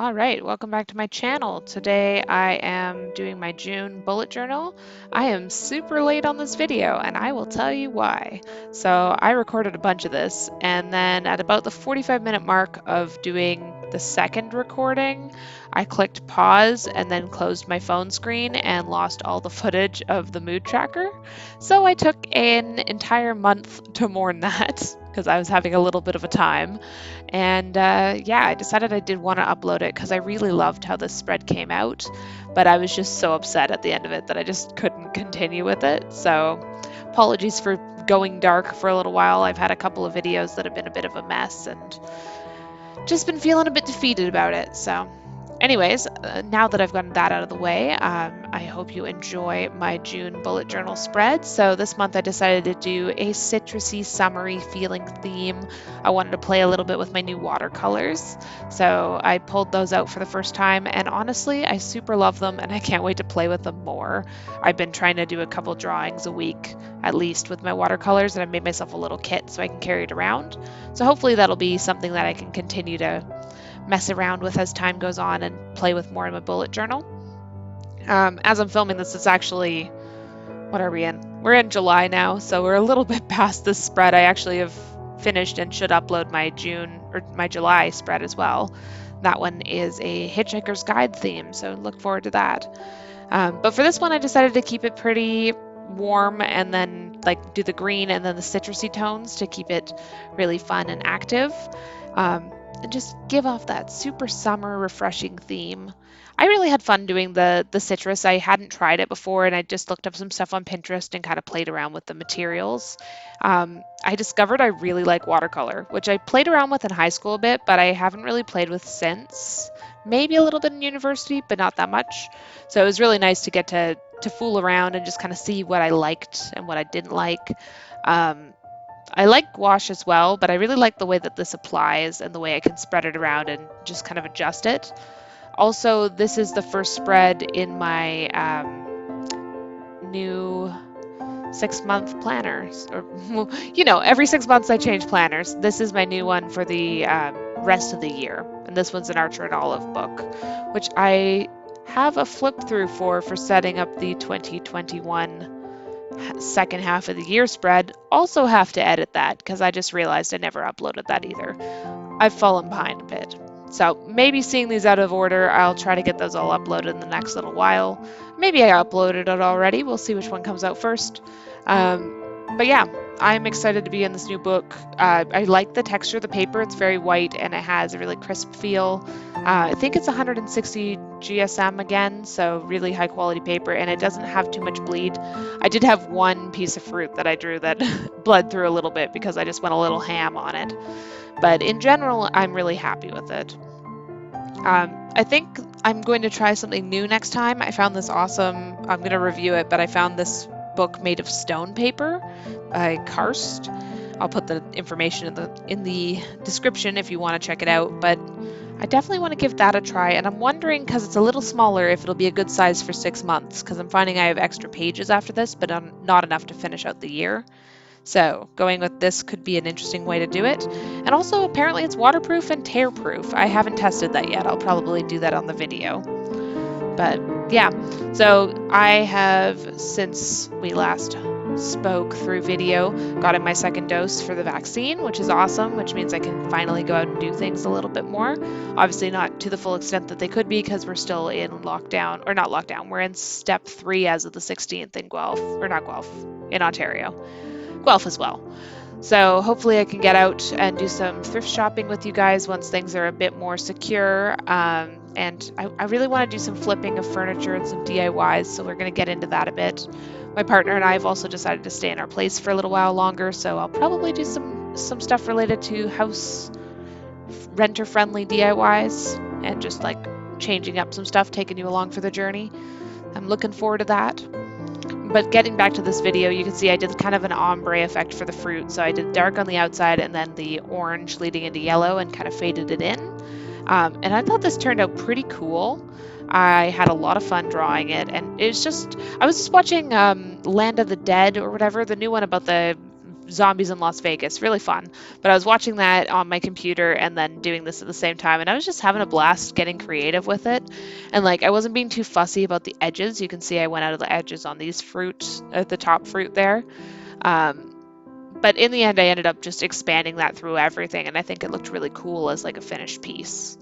All right, welcome back to my channel. Today I am doing my June bullet journal. I am super late on this video and I will tell you why. So I recorded a bunch of this and then at about the 45-minute mark of doing the second recording, I clicked pause and then closed my phone screen and lost all the footage of the mood tracker. So I took an entire month to mourn that because I was having a little bit of a time. And yeah, I decided I did want to upload it because I really loved how this spread came out, but I was just so upset at the end of it that I just couldn't continue with it. So apologies for going dark for a little while. I've had a couple of videos that have been a bit of a mess and just been feeling a bit defeated about it. So anyways, now that I've gotten that out of the way, I hope you enjoy my June bullet journal spread. So this month I decided to do a citrusy, summery feeling theme. I wanted to play a little bit with my new watercolors. So I pulled those out for the first time, and honestly, I super love them and I can't wait to play with them more. I've been trying to do a couple drawings a week at least with my watercolors, and I made myself a little kit so I can carry it around. So hopefully that'll be something that I can continue to mess around with as time goes on and play with more in my bullet journal. As I'm filming this, it's actually, what are we in? We're in July now, so we're a little bit past this spread. I actually have finished and should upload my June or my July spread as well. That one is a Hitchhiker's Guide theme, so look forward to that. But for this one, I decided to keep it pretty warm and then like do the green and then the citrusy tones to keep it really fun and active. And just give off that super summer refreshing theme. I really had fun doing the citrus. I hadn't tried it before and I just looked up some stuff on Pinterest and kind of played around with the materials. I discovered I really like watercolor, which I played around with in high school a bit, but I haven't really played with since. Maybe a little bit in university, but not that much. So it was really nice to get to fool around and just kind of see what I liked and what I didn't like. Um, I like gouache as well, but I really like the way that this applies and the way I can spread it around and just kind of adjust it. Also, this is the first spread in my new 6-month planners. Or, every 6 months I change planners. This is my new one for the rest of the year. And this one's an Archer and Olive book, which I have a flip through for setting up the 2021 second half of the year spread. Also have to edit that because I just realized I never uploaded that either. I've fallen behind a bit. So maybe seeing these out of order, I'll try to get those all uploaded in the next little while. Maybe I uploaded it already. We'll see which one comes out first. But yeah, I'm excited to be in this new book. I like the texture of the paper. It's very white and it has a really crisp feel. I think it's 160 GSM again, so really high quality paper, and it doesn't have too much bleed. I did have one piece of fruit that I drew that bled through a little bit because I just went a little ham on it. But in general, I'm really happy with it. I think I'm going to try something new next time. I found this awesome, I'm going to review it, but I found this book made of stone paper by Karst. I'll put the information in the description if you want to check it out, but I definitely want to give that a try, and I'm wondering, because it's a little smaller, if it'll be a good size for 6 months, because I'm finding I have extra pages after this, but not enough to finish out the year. So going with this could be an interesting way to do it. And also apparently it's waterproof and tear-proof. I haven't tested that yet. I'll probably do that on the video. But yeah, so I have, since we last spoke through video, gotten my second dose for the vaccine, which is awesome, which means I can finally go out and do things a little bit more. Obviously not to the full extent that they could be because we're still in lockdown, or not lockdown, we're in step 3 as of the 16th in Guelph, or not Guelph, in Ontario. Guelph as well. So hopefully I can get out and do some thrift shopping with you guys once things are a bit more secure. And I really want to do some flipping of furniture and some DIYs, so we're going to get into that a bit. My partner and I have also decided to stay in our place for a little while longer, so I'll probably do some stuff related to house renter-friendly DIYs and just like changing up some stuff, taking you along for the journey. I'm looking forward to that. But getting back to this video, you can see I did kind of an ombre effect for the fruit. So I did dark on the outside and then the orange leading into yellow and kind of faded it in. And I thought this turned out pretty cool. I had a lot of fun drawing it, and it's just, I was just watching Land of the Dead or whatever, the new one about the zombies in Las Vegas. Really fun. But I was watching that on my computer and then doing this at the same time, and I was just having a blast getting creative with it. And like I wasn't being too fussy about the edges. You can see I went out of the edges on these fruit at the top fruit there. Um, but in the end, I ended up just expanding that through everything, and I think it looked really cool as like a finished piece.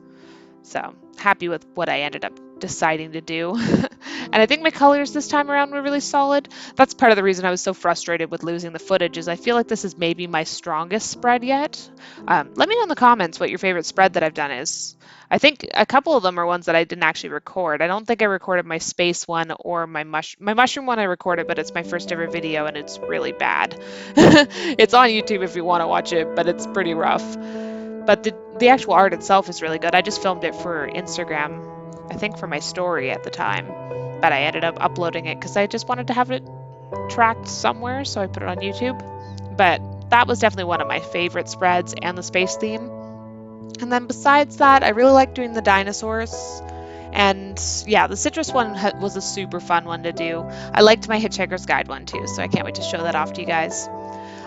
So happy with what I ended up deciding to do. And I think my colors this time around were really solid. That's part of the reason I was so frustrated with losing the footage is I feel like this is maybe my strongest spread yet. Let me know in the comments what your favorite spread that I've done is. I think a couple of them are ones that I didn't actually record. I don't think I recorded my space one or my mushroom one I recorded, but it's my first ever video and it's really bad. It's on YouTube if you want to watch it, but it's pretty rough. But the actual art itself is really good. I just filmed it for Instagram, I think for my story at the time. But I ended up uploading it because I just wanted to have it tracked somewhere, so I put it on YouTube. But that was definitely one of my favorite spreads and the space theme. And then besides that, I really like doing the dinosaurs. And yeah, the citrus one was a super fun one to do. I liked my Hitchhiker's Guide one too, so I can't wait to show that off to you guys.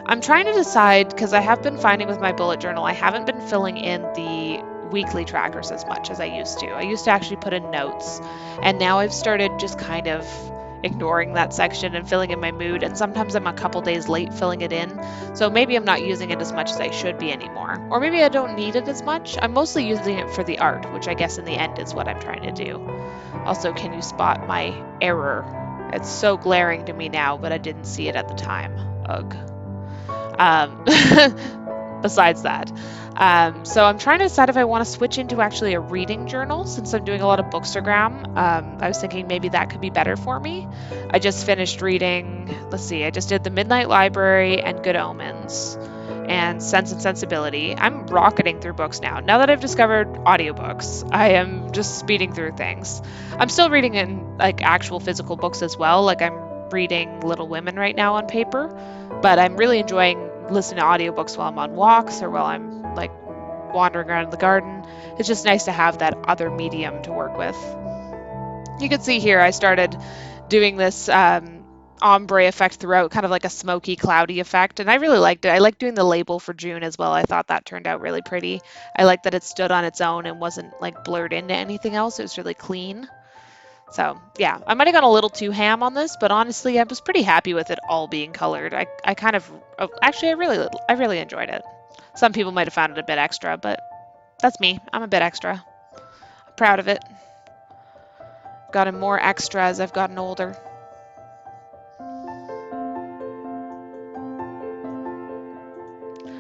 I'm trying to decide because I have been finding with my bullet journal, I haven't been filling in the weekly trackers as much as I used to. I used to actually put in notes, and now I've started just kind of ignoring that section and filling in my mood, and sometimes I'm a couple days late filling it in, so maybe I'm not using it as much as I should be anymore. Or maybe I don't need it as much. I'm mostly using it for the art, which I guess in the end is what I'm trying to do. Also, can you spot my error? It's so glaring to me now, but I didn't see it at the time. Ugh. Um, besides that. So I'm trying to decide if I want to switch into actually a reading journal since I'm doing a lot of Bookstagram. I was thinking maybe that could be better for me. I just finished reading, let's see, I just did The Midnight Library and Good Omens and Sense and Sensibility. I'm rocketing through books now. Now that I've discovered audiobooks, I am just speeding through things. I'm still reading in like actual physical books as well. Like I'm reading Little Women right now on paper, but I'm really enjoying listening to audiobooks while I'm on walks or while I'm like wandering around in the garden. It's just nice to have that other medium to work with. You can see here I started doing this ombre effect throughout, kind of like a smoky, cloudy effect, and I really liked it. I liked doing the label for June as well. I thought that turned out really pretty. I liked that it stood on its own and wasn't like blurred into anything else. It was really clean. So yeah, I might have gone a little too ham on this, but honestly, I was pretty happy with it all being colored. I kind of, actually, I really enjoyed it. Some people might have found it a bit extra, but that's me. I'm a bit extra. I'm proud of it. Gotten more extra as I've gotten older.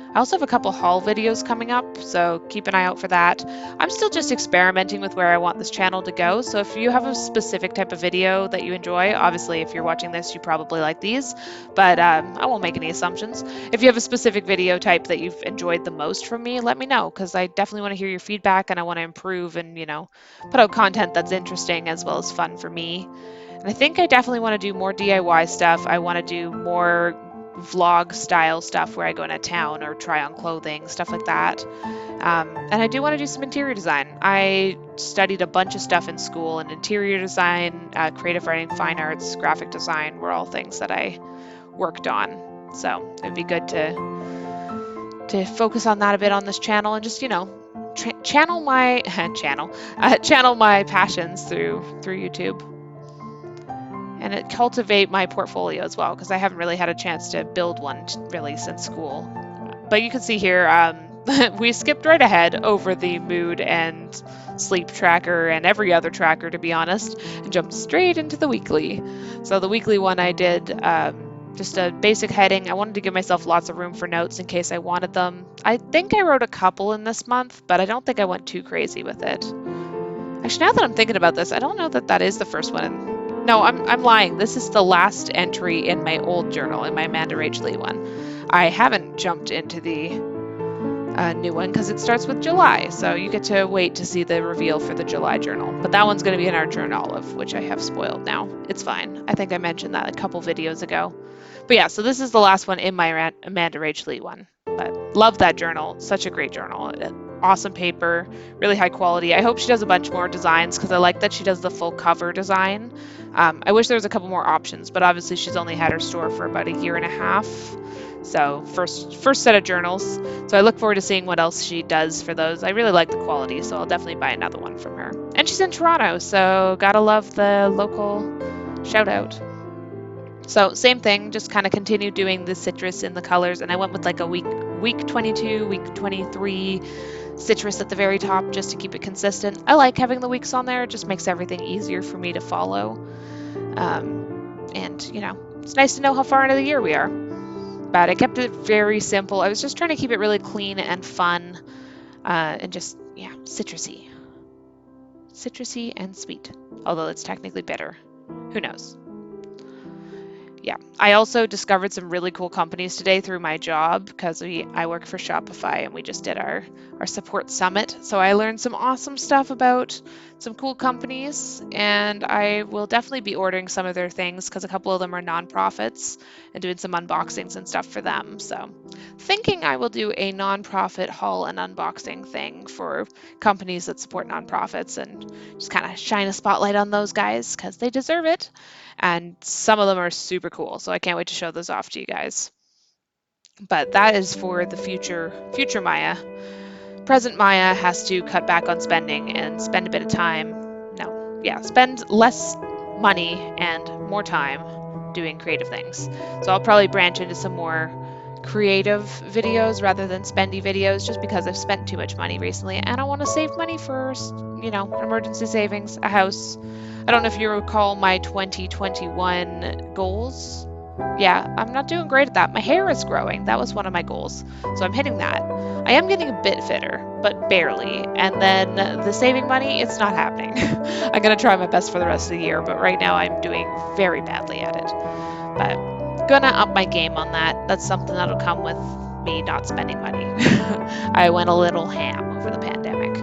I also have a couple haul videos coming up, so keep an eye out for that. I'm still just experimenting with where I want this channel to go, so if you have a specific type of video that you enjoy, obviously if you're watching this, you probably like these, but I won't make any assumptions. If you have a specific video type that you've enjoyed the most from me, let me know, because I definitely want to hear your feedback and I want to improve and, put out content that's interesting as well as fun for me. And I think I definitely want to do more DIY stuff. I want to do more vlog style stuff where I go into town or try on clothing, stuff like that. And I do want to do some interior design. I studied a bunch of stuff in school, and interior design, creative writing, fine arts, graphic design were all things that I worked on. So it'd be good to focus on that a bit on this channel and just channel my channel my passions through YouTube. And it cultivate my portfolio as well, because I haven't really had a chance to build one really since school. But you can see here, we skipped right ahead over the mood and sleep tracker and every other tracker, to be honest, and jumped straight into the weekly. So the weekly one I did just a basic heading. I wanted to give myself lots of room for notes in case I wanted them. I think I wrote a couple in this month, but I don't think I went too crazy with it. Actually, now that I'm thinking about this, I don't know that that is the first one. No, I'm lying. This is the last entry in my old journal, in my Amanda Rach Lee one. I haven't jumped into the new one because it starts with July, so you get to wait to see the reveal for the July journal. But that one's going to be in our journal, of which I have spoiled now. It's fine. I think I mentioned that a couple videos ago. But yeah, so this is the last one in my Amanda Rach Lee one. But love that journal. Such a great journal. awesome paper, really high quality. I hope she does a bunch more designs because I like that she does the full cover design. I wish there was a couple more options, but obviously she's only had her store for about a year and a half. So first set of journals. So I look forward to seeing what else she does for those. I really like the quality, so I'll definitely buy another one from her. And she's in Toronto, so gotta love the local shout out. So same thing, just kind of continued doing the citrus in the colors, and I went with like a week 22, week 23 citrus at the very top just to keep it consistent. I like having the weeks on there; it just makes everything easier for me to follow. And it's nice to know how far into the year we are. But I kept it very simple. I was just trying to keep it really clean and fun, and just citrusy and sweet. Although it's technically bitter, who knows? Yeah, I also discovered some really cool companies today through my job because I work for Shopify and we just did our support summit. So I learned some awesome stuff about some cool companies, and I will definitely be ordering some of their things because a couple of them are nonprofits and doing some unboxings and stuff for them. So thinking I will do a nonprofit haul and unboxing thing for companies that support nonprofits and just kind of shine a spotlight on those guys because they deserve it, and some of them are super cool. So I can't wait to show those off to you guys. But that is for the future Maya. Present Maya has to cut back on spending and spend a bit of time. No, yeah, spend less money and more time doing creative things. So I'll probably branch into some more creative videos rather than spendy videos just because I've spent too much money recently and I want to save money for, emergency savings, a house. I don't know if you recall my 2021 goals. Yeah, I'm not doing great at that. My hair is growing. That was one of my goals. So I'm hitting that. I am getting a bit fitter, but barely. And then the saving money, it's not happening. I'm going to try my best for the rest of the year, but right now I'm doing very badly at it. But gonna up my game on that. That's something that'll come with me not spending money. I went a little ham over the pandemic.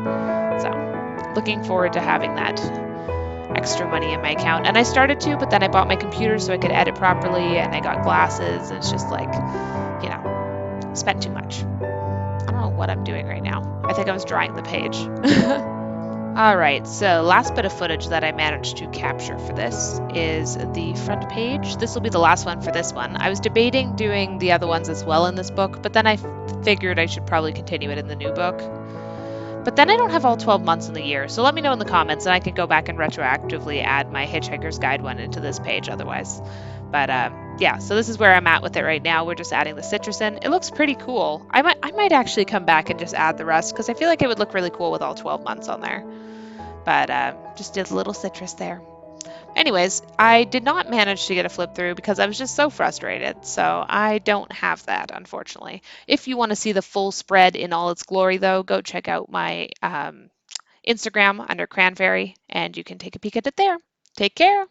So looking forward to having that extra money in my account. And I started to, but then I bought my computer so I could edit properly, and I got glasses, and it's just like, spent too much. I don't know what I'm doing right now. I think I was drawing the page. All right, so last bit of footage that I managed to capture for this is the front page. This will be the last one for this one. I was debating doing the other ones as well in this book, but then I figured I should probably continue it in the new book. But then I don't have all 12 months in the year, so let me know in the comments and I can go back and retroactively add my Hitchhiker's Guide one into this page otherwise. But yeah, so this is where I'm at with it right now. We're just adding the citrus in. It looks pretty cool. I might actually come back and just add the rest because I feel like it would look really cool with all 12 months on there. But just did a little citrus there. Anyways, I did not manage to get a flip through because I was just so frustrated. So I don't have that, unfortunately. If you want to see the full spread in all its glory, though, go check out my Instagram under Cranfaerie and you can take a peek at it there. Take care.